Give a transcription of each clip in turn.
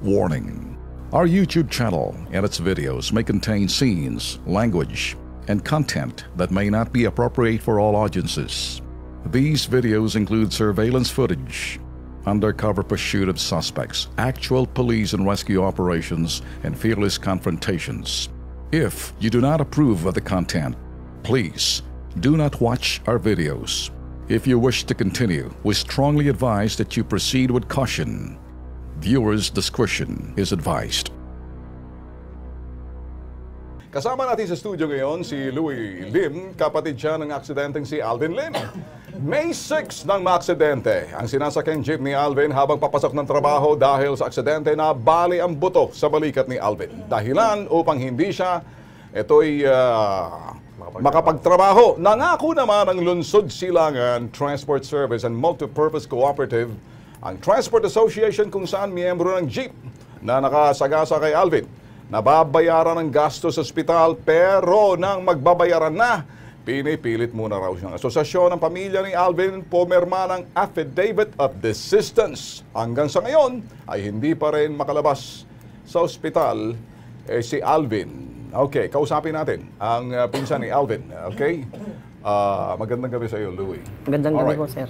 Warning. Our YouTube channel and its videos may contain scenes, language, and content that may not be appropriate for all audiences. These videos include surveillance footage, undercover pursuit of suspects, actual police and rescue operations, and fearless confrontations. If you do not approve of the content, please do not watch our videos. If you wish to continue, we strongly advise that you proceed with caution. Viewers' discretion is advised. Kasama natin sa studio ngayon si Louie Lim, kapatid siya ng aksidenteng si Alvin Lim. May 6 ng maaksidente ang sinasakyang jeep ni Alvin habang papasok ng trabaho dahil sa aksidente na bali ang buto sa balikat ni Alvin. Dahilan upang hindi siya makapagtrabaho. Nangako naman ang Lungsod Silangan Transport Service and Multipurpose Cooperative, ang Transport Association kung saan miyembro ng jeep na nakasagasa kay Alvin, nababayaran ng gasto sa ospital, pero nang magbabayaran na, pinipilit muna raw siyang asosasyon ng pamilya ni Alvin pumirma ng Affidavit of Desistance. Hanggang sa ngayon ay hindi pa rin makalabas sa ospital si Alvin. Okay, kausapin natin ang pinsan ni Alvin. Okay? Magandang gabi sa iyo, Louie. Magandang gabi po, sir.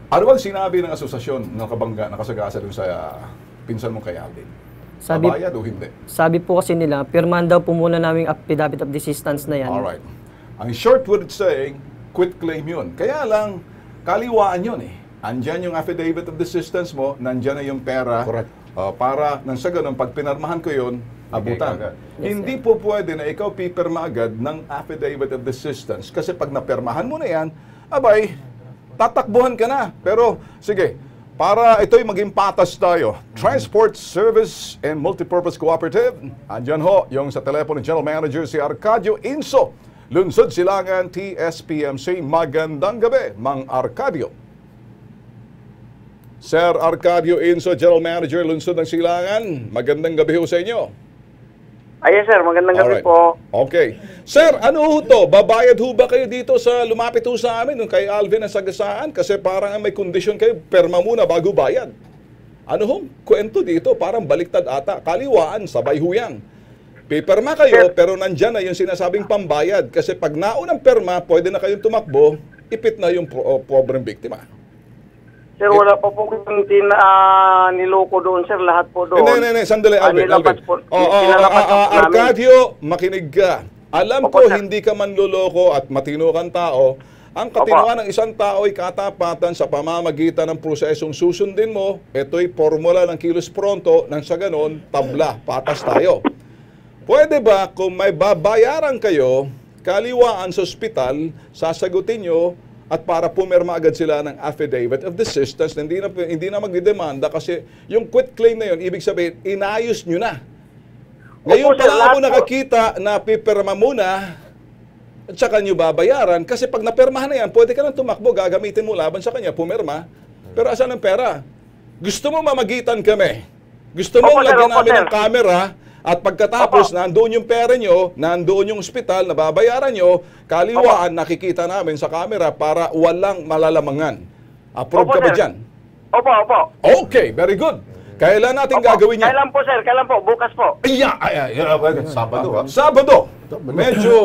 Ano bang sinabi ng asosasyon ng kabangga nakasagasa dun sa pinsan mo kay Alvin? Mabayad o hindi? Sabi po kasi nila, pirmahan daw po muna namin affidavit of desistance na yan. Alright. Ang short word saying, quit claim yun. Kaya lang, kaliwaan yun eh. Andyan yung affidavit of desistance mo, nandyan na yung pera. Correct. Para nang sa ganun, pag pinarmahan ko yun, abutan. Yes, Hindi po pwede na ikaw pipirma agad ng affidavit of desistance. Kasi pag napirmahan mo na yan, abay, tatakbuhan ka na. Pero, sige, para ito'y maging patas tayo, Transport Service and Multipurpose Cooperative, andyan ho yung sa telepono General Manager si Arcadio Inso, Lungsod Silangan TSPMC. Magandang gabi, Mang Arcadio. Sir Arcadio Inso, General Manager, Lungsod ng Silangan. Magandang gabi ho sa inyo. Yes, sir. Magandang gabi po. Okay. Sir, ano ho to? Babayad ho ba kayo dito sa lumapit ho sa amin nung kay Alvin ang sagasaan? Kasi parang may kondisyon kayo, perma muna bago bayad. Ano ho? Kwento dito, parang baliktad ata. Kaliwaan, sabay ho yan. Piperma kayo, pero nandyan na yung sinasabing pambayad. Kasi pag naunang perma, pwede na kayong tumakbo, ipit na yung pobreng biktima. Sir, wala pa po kung niloko doon, sir. Lahat po doon. Hindi. Sandali, Alvin. Arcadio, makinig ka. Alam ko, hindi ka manloloko at matino kang tao. Ang katinoan ng isang tao ay katapatan sa pamamagitan ng prosesong susundin mo. Ito'y formula ng kilos pronto. Nang sa ganon, tabla, patas tayo. Pwede ba kung may babayaran kayo, kaliwaan sa ospital, sasagutin nyo, at para pumirma agad sila ng affidavit of desistance, hindi na magdidemanda kasi yung quit claim na yun, ibig sabihin, inayos nyo na. Ngayon pala ako nakakita na pipirma muna at saka nyo babayaran kasi pag napirmahan na yan, pwede ka nang tumakbo, gagamitin mo laban sa kanya, pumirma. Pero asan ang pera? Gusto mo mamagitan kami? Gusto mo lagyan namin ng camera? At pagkatapos, nandoon yung pera nyo, nandoon yung ospital, nababayaran nyo, kaliwaan, nakikita namin sa camera para walang malalamangan. Approve ka ba dyan? Opo. Okay, very good. Kailan natin gagawin yan? Kailan po, sir? Kailan po? Bukas po. Sabado. Sabado. Medyo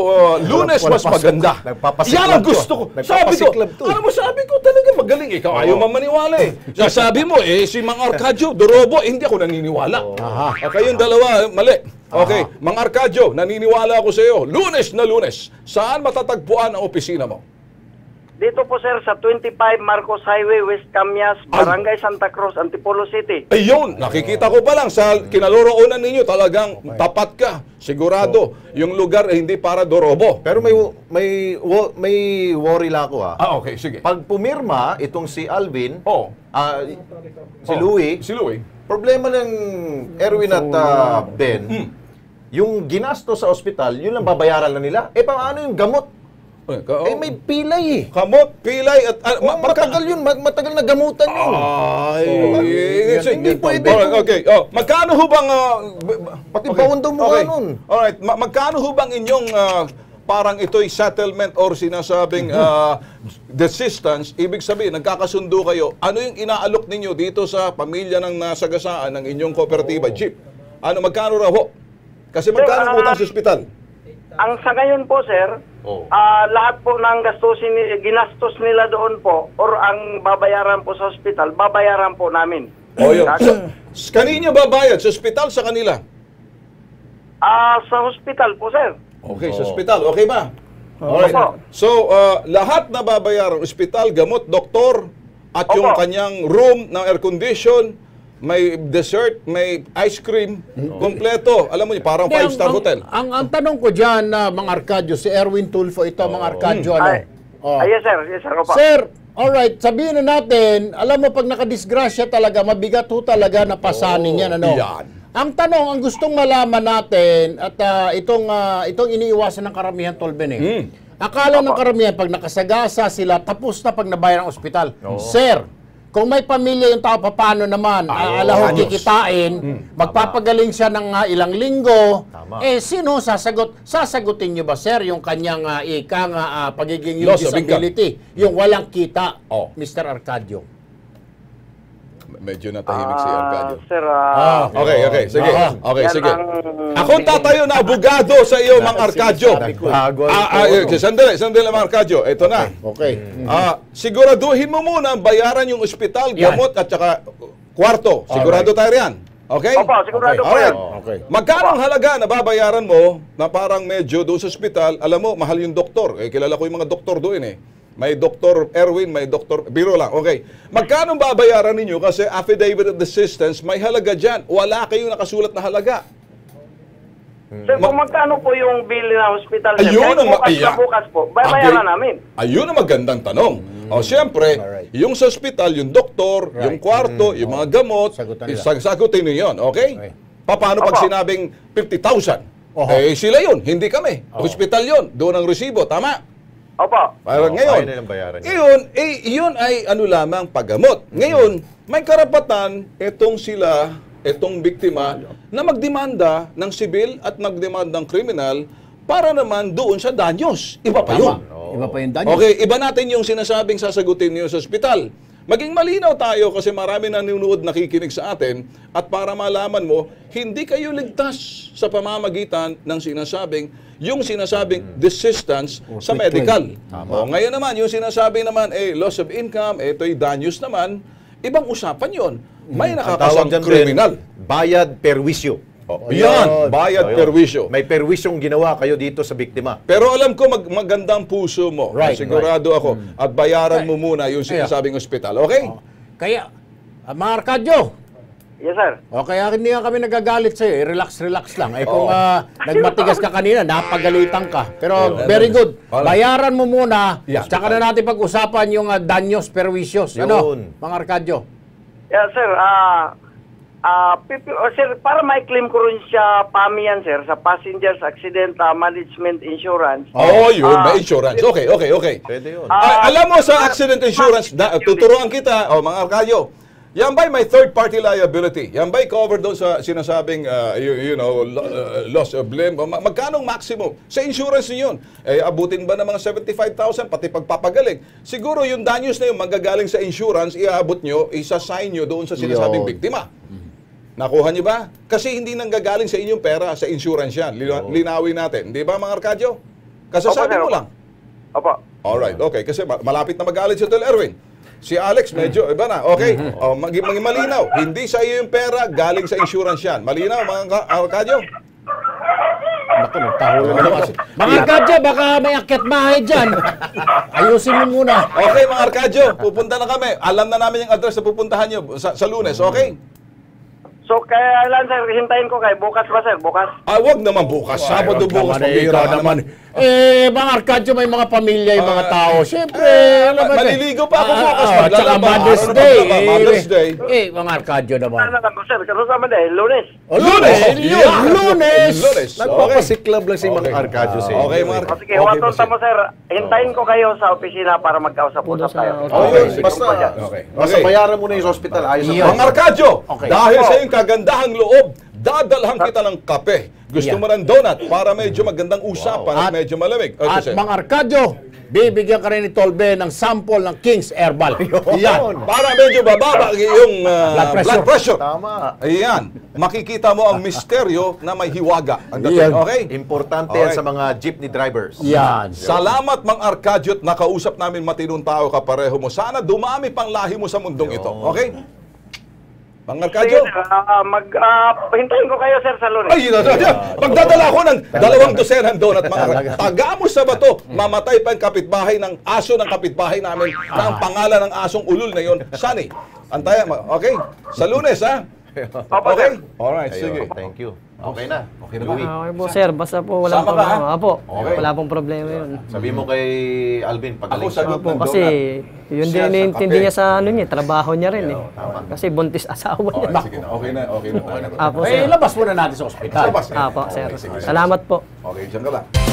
Lunes mas maganda. Yan ang gusto ko. Sabi ko, sabi ko talaga magaling. Ikaw ayaw mamaniwala eh. Sabi mo si Mang Arcadio, Dorobo, hindi ako naniniwala. Kayong dalawa, mali. Okay, Mang Arcadio, naniniwala ako sa iyo. Lunes na Lunes. Saan matatagpuan ang opisina mo? Dito po, sir, sa 25 Marcos Highway, West Camias, Barangay Santa Cruz, Antipolo City. Ayun, nakikita ko pa lang sa kinaloroonan ninyo, talagang tapat ka. Sigurado, yung lugar hindi para Dorobo. Pero may worry lang ako Okay, sige. Pag pumirma itong si Alvin, si Louie, problema ng Erwin at Ben, yung ginasto sa ospital, yun lang babayaran na nila. Paano yung gamot? May pilay eh. Kamot, pilay at... matagal yun. Matagal na gamutan yun. Hindi pwede. Okay. Magkano ho bang... Pati bawon daw mukha nun. Alright. Magkano ho bang inyong parang ito'y settlement or sinasabing desistance, ibig sabihin, nagkakasundo kayo. Ano yung inaalok ninyo dito sa pamilya ng nasagasaan ng inyong kooperatiba, Jeep? Ano, magkano raw ho? Kasi magkano ang utang sa ospital? Ang sa ngayon po, sir, lahat po ng ginastos nila doon po or ang babayaran po sa ospital, babayaran po namin. O yun. Kanino babayad? Sa ospital, sa kanila? Sa hospital po, sir. Okay, sa ospital. Okay ba? Alright. So, lahat na babayaran, ospital, gamot, doktor, at yung kanyang room ng air condition, may dessert, may ice cream, kompleto. Alam mo niyo, parang 5-star hotel. Ang tanong ko dyan, Mang Arcadio, si Erwin Tulfo, ito, Mang Arcadio, ano? Yes, sir. Yes, sir. Opo. Sir, alright, sabihin na natin, alam mo, pag nakadisgrasya talaga, mabigat ho talaga na pasanin yan, ano? Yan. Ang tanong, ang gustong malaman natin, at itong iniiwasan ng karamihan, Tolben, akala ng karamihan, pag nakasagasa sila, tapos na pag nabayar ang ospital. Sir, kung may pamilya yung tao, paano naman? Alahog kikitain, magpapagaling siya ng ilang linggo, sino sasagot? Sasagutin niyo ba, sir, yung kanyang pagiging yung disability, yung walang kita, Mr. Arcadio? Medyo natahimik si Arcadio. Sir, Okay, sige. Okay, sige. Ako tatayo na abogado sa iyo, Mang Arcadio. Sandali, Mang Arcadio. Ito na. Okay. Siguraduhin mo muna bayaran yung ospital, gamot at saka kwarto. Sigurado tayo riyan. Okay? Opo, sigurado po yan. Okay. Magkano ang halaga na babayaran mo na parang medyo doon sa ospital? Alam mo, mahal yung doktor. Kilala ko yung mga doktor doon eh. May Dr. Erwin, may Dr. Biro lang. Okay. Magkano babayaran ninyo? Kasi affidavit of desistance, may halaga dyan. Wala kayong nakasulat na halaga. Sir, kung magkano po yung bill na hospital, sir, Ayun bukas po, babayaran namin. Ayun ang magandang tanong. O siyempre, yung sa ospital, yung doktor, yung kwarto, yung mga gamot, sagutin nyo yun. Okay? Paano pag sinabing 50,000? Sila yun, hindi kami. Hospital yun, doon ang resibo. Tama? Opo. Parang ngayon, yun ay ano lamang paggamot. Ngayon, may karapatan itong biktima na magdemanda ng sibil at magdemanda ng kriminal para naman doon sa danyos. Iba pa yun. Iba pa yung danyos. Okay, iba natin yung sinasabing sasagutin niyo sa ospital. Maging malinaw tayo kasi marami nanonood, nakikinig sa atin at para malaman mo, hindi kayo ligtas sa pamamagitan ng sinasabing desistance sa medical. Ngayon naman, yung sinasabi naman, loss of income, ito'y danyos naman, ibang usapan yon. May nakakasang kriminal. Bayad perwisyo. Yan, bayad perwisyo. May perwisyong ginawa kayo dito sa biktima. Pero alam ko magandang puso mo. Sigurado ako. At bayaran mo muna yung sinasabing ospital. Okay? Kaya, Mga Arcadio. Yes, sir. Kaya hindi nga kami nagagalit sa'yo. Relax lang. Kung nagmatigas ka kanina, napagalitan ka. Pero very good. Bayaran mo muna. Tsaka na natin pag-usapan yung danyos perwisyos. Ano, Mga Arcadio? Yeah, sir. Sir, para may claim ko rin siya PAMI yan, sir, sa Passengers Accident Management Insurance. Yun, may insurance. Okay. Pwede yun. Alam mo sa accident insurance, tuturuan kita, Mga Arcadio, yan ba'y may third-party liability? Yan ba'y covered doon sa sinasabing, loss of limb? Magkano maximum? Sa insurance niyo yun. Abutin ba ng mga 75,000, pati pagpapagaling? Siguro yung danyos na yun, magagaling sa insurance, iaabot nyo, isa-sign nyo doon sa sinasabing biktima. Nakuha niyo ba? Kasi hindi nanggagaling sa inyong pera, sa insurance yan. Linawin natin. Di ba, Mga Arcadio? Kasasabi mo lang. Opo. Alright, okay. Kasi malapit na magalit si Tol Erwin. Si Alex, medyo, iba na. Okay, maging malinaw. Hindi sa iyo yung pera, galing sa insurance yan. Malinaw, Mga Arcadio? Naku, nagtahulan na naman. Mga Arcadio, baka may akyat bahay dyan. Ayusin mo muna. Okay, Mga Arcadio, pupunta na kami. Alam na namin yung address na pupuntahan nyo sa Lunes, okay? So, kaya lang, sir, hintayin ko kayo. Bukas ba, sir? Bukas? Wag naman bukas. Sabado bukas. Ikaw naman. Mga Arcadio, may mga pamilya, yung mga tao. Siyempre, maliligo pa ako bukas. Tsaka Mother's Day. Mother's Day. Mga Arcadio naman. Ano lang ko, sir? Kasama dahil Lunes. Lunes! Nagpapasiklab lang si Mga Arcadio sa inyo. Okay, Mga Arcadio. Sige, waton mo, sir. Hintayin ko kayo sa opisina para magkausap-usap tayo. Basta bayaran mo na yung hospital. Ayos na. Mga Arcadio, dahil sa iyong kagandahang loob, dadalhan kita ng kape. Gusto Yeah. mo ng donut para medyo magandang usapan at medyo malamig. At Mang Arcadio, bibigyan ka rin ni Tolbe ng sample ng King's Herbal. Yan. Para medyo bababa yung blood pressure. Tama. Ayan. Makikita mo ang misteryo na may hiwaga. Ang dating, Yan. okay? Importante yan Okay. sa mga jeepney drivers. Yan. Salamat, Mang Arcadio, at nakausap namin matinong tao kapareho mo. Sana dumami pang lahi mo sa mundong ito. Okay? Mang Sige, Arcadio? sir. Hintayin ko kayo, sir, sa Lunes. Ay, magdadala ko ng 2 dosenang donut, Mang Arcadio. Tagamo sa bato, mamatay pa ang kapitbahay ng aso ng kapitbahay namin na ang pangalan ng asong ulul na yon, Sunny. Antayan, okay? Sa Lunes, ha? Opo, Okay? sir. Alright, Ayun, sige. thank you. Okay na. Okay na Louie, Okay po, sir. Basta po walang Sama ka, problema. ha? Apo, Okay. wala pong problema yun. sabi mo kay Alvin, pagaling Ako sagot Opo, ng kasi donut. yun Siya din sa iniintindi kape. niya sa ano niya, trabaho niya rin eh. Kasi buntis asawa niya. Okay, sige na. Okay na. Okay na. Apo, Eh, sir. labas muna natin sa ospital. Labas. Apo, sir. Okay, sige. Salamat po. Okay, dyan ka lang.